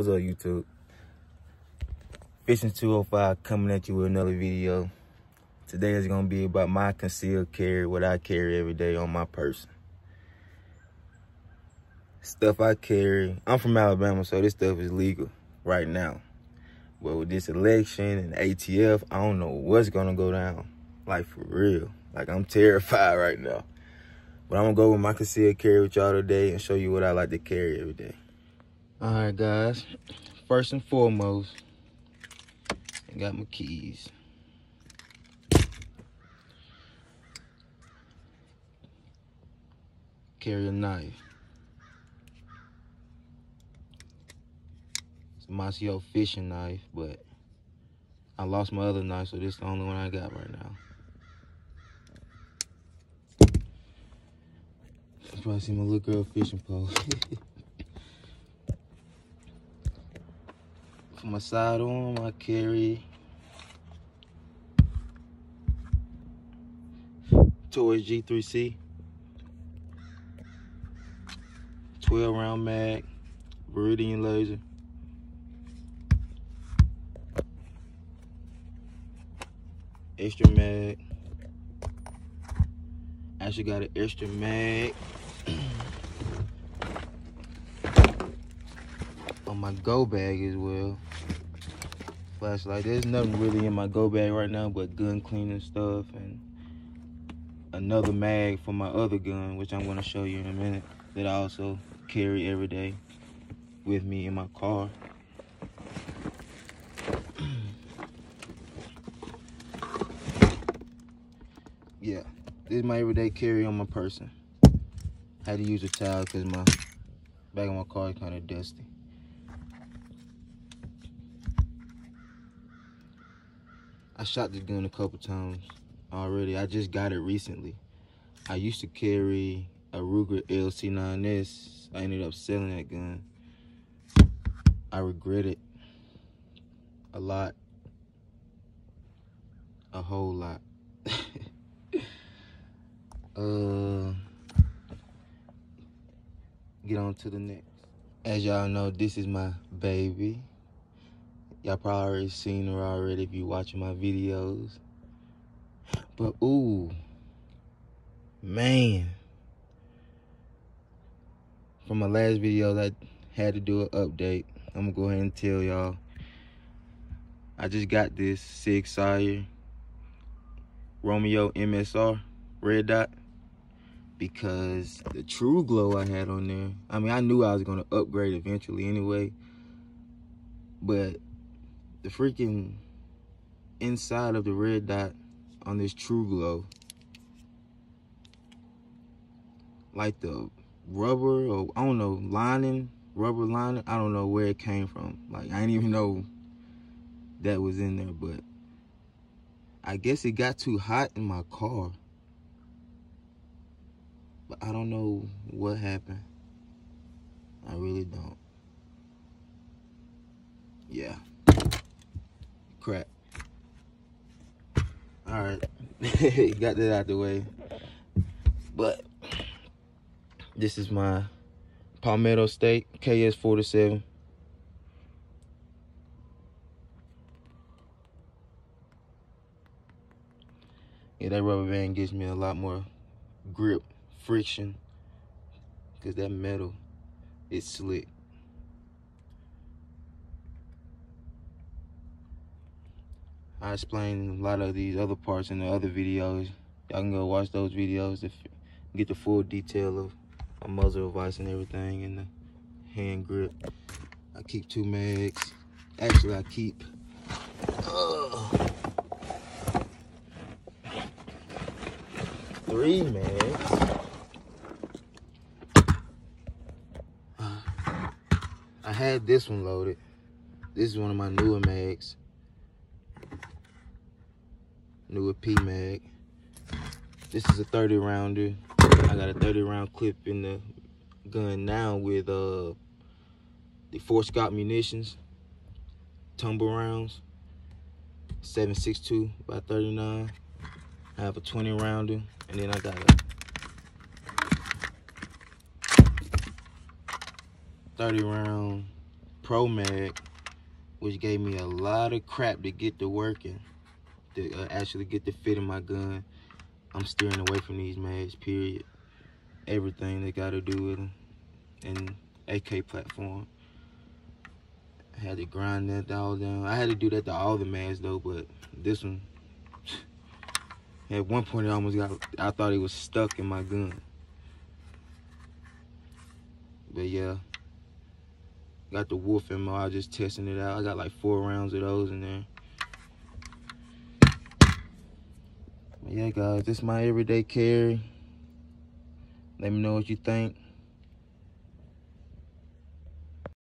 What's up, YouTube? Fishing 205 coming at you with another video. Today is going to be about my concealed carry, what I carry every day on my person. Stuff I carry. I'm from Alabama, so this stuff is legal right now. But with this election and ATF, I don't know what's going to go down. Like, for real. Like, I'm terrified right now. But I'm going to go with my concealed carry with y'all today and show you what I like to carry every day. All right, guys. First and foremost, I got my keys. Carry a knife. It's a Maceo fishing knife, but I lost my other knife, so this is the only one I got right now. You probably see my little girl fishing pole. For my sidearm, I carry Toys G3C, 12 round mag, Viridian laser, extra mag. Actually got an extra mag on my go bag as well. Flashlight. There's nothing really in my go bag right now but gun cleaning stuff and another mag for my other gun, which I'm going to show you in a minute, that I also carry every day with me in my car. Yeah, this is my everyday carry on my person. I had to use a towel because my back of my car is kind of dusty. I shot this gun a couple times already. I just got it recently. I used to carry a Ruger LC9S. I ended up selling that gun. I regret it a lot. A whole lot. Get on to the next. As y'all know, this is my baby. Y'all probably already seen her already if you watching my videos. But ooh, man. From my last video, I had to do an update. I'm gonna go ahead and tell y'all. I just got this Sig Sauer Romeo MSR red dot because the True Glow I had on there, I mean, I knew I was gonna upgrade eventually anyway, but the freaking inside of the red dot on this True Glow, like the rubber, or I don't know, lining, rubber lining, I don't know where it came from. Like, I didn't even know that was in there, but I guess it got too hot in my car. But I don't know what happened. I really don't. Yeah. Crap. Alright. Got that out the way. But this is my Palmetto State KS47. Yeah, that rubber band gives me a lot more grip, friction, because that metal is slick. I explained a lot of these other parts in the other videos. Y'all can go watch those videos to get the full detail of my muzzle vise and everything, and the hand grip. I keep 2 mags. Actually, I keep 3 mags. I had this one loaded. This is one of my newer mags. Newer P mag. This is a 30 rounder. I got a 30 round clip in the gun now with the Fort Scott munitions, tumble rounds, 7.62 by 39. I have a 20 rounder, and then I got a 30 round Pro Mag, which gave me a lot of crap to get to working, to actually get to fit in my gun. I'm steering away from these mags, period. Everything they got to do with them. And AK platform. I had to grind that all down. I had to do that to all the mags though, but this one, at one point it almost got, I thought it was stuck in my gun. But yeah, got the wolf ammo. I was just testing it out. I got like 4 rounds of those in there. But yeah, guys, this is my everyday carry. Let me know what you think.